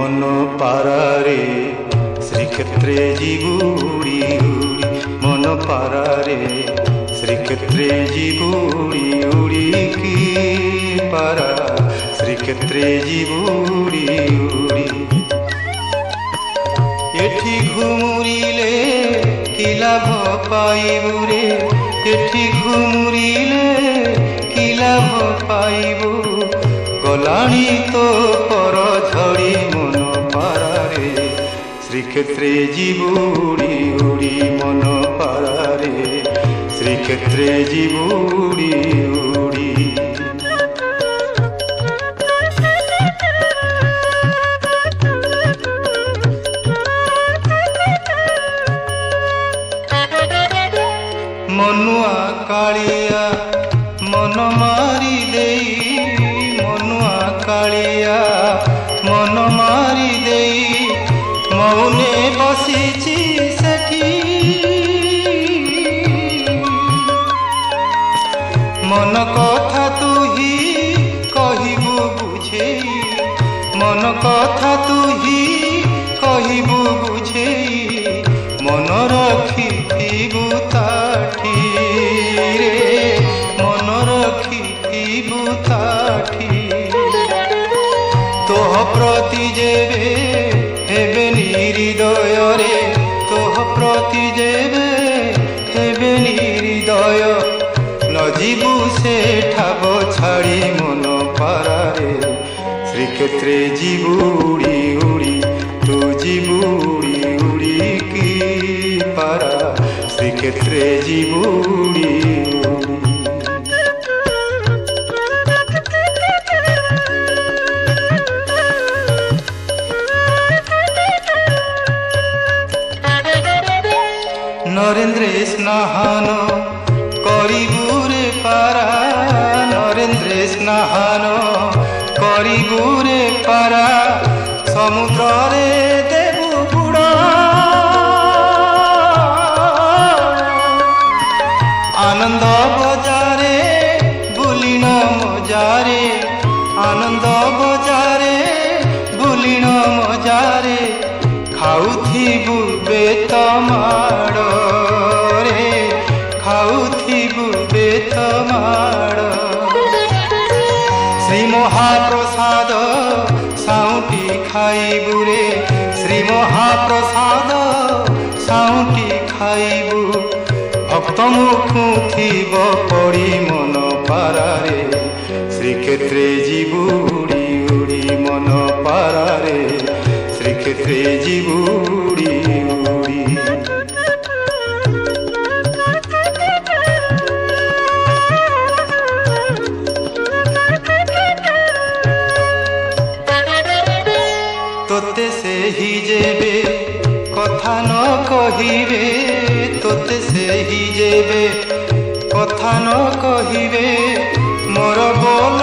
মন পারারে শ্রীক্ষেত্রে জীবুড়ি উড়ি, মন পারারে শ্রীক্ষেত্রে জীবুড়ি উড়ি, কি পারা শ্রীক্ষেত্রে জীবুড়ি উড়ি। এঠি ঘুমুরিলে কি লাভ পাইবু রে, এঠি ঘুমুরিলে কি লাভ পাইবু, গলাণী তো পর ঝড়ি মন পারারে শ্রীক্ষেত্রে জীবুড়ি উড়ি, মন পারারে শ্রীক্ষেত্রে জীবুড়ি উড়ি। মনুয়া কাଳିয়া মন মারি দেই, মনুয়া কাଳିয়া মন মারি দেই, মৌনে বসিছি সেঠি, মন কথা তুহি কহিবু বুঝেই, মন কথা তুহি কহিবু বুঝেই, মন রখিথিবু তাঠি রে, মন রখিথিবু তাঠি। তোহ প্রতি যেবে হেবে নিহৃদୟରେ, তোহ প্রতি যেবে হেবে নিহৃদয়, ন ଯିବୁ ସେଠାବ ଛାଡ଼ି ମନ ପାରାରେ ଶ୍ରୀକ୍ଷେତ୍ରେ ଯିବୁ ଉଡ଼ି ଉଡ଼ି, ତୁ ଯିବୁ ଉଡ଼ି ଉଡ଼ି, କି ପାରା ଶ୍ରୀକ୍ଷେତ୍রে ଯିବୁ ଉଡ଼ି ଉଡ଼ି। নরেন্দ্রে স্নাহান করিবু রে পারা, নরেন্দ্রে স্নাহান করিবু রে পারা, সমুদ্রে দেবু বুড়, আনন্দ বজারে বুলিণ মজারে, আনন্দ বজারে বুলিণ মজারে, খাউথিবু বেত মাড় রে, খাউথিবু বেত মাড়। শ্রী মহাপ্রসাদ সাউটি খাইবু রে, শ্রী মহাপ্রসাদ সাউটি খাইবু, ভক্ত মুখু থিব পড়ি মন পারারে শ্রীক্ষেত্রে ଯିବୁ উড়ি উড়ি, মন পারারে শ্রীক্ষেত্রে ଯିବୁ উড়ি উড়ি। তোতে ସେହି যেবে কথা ন কহিবে, তোতে ସେହି যেবে কথা ন কহিবে, মোর বল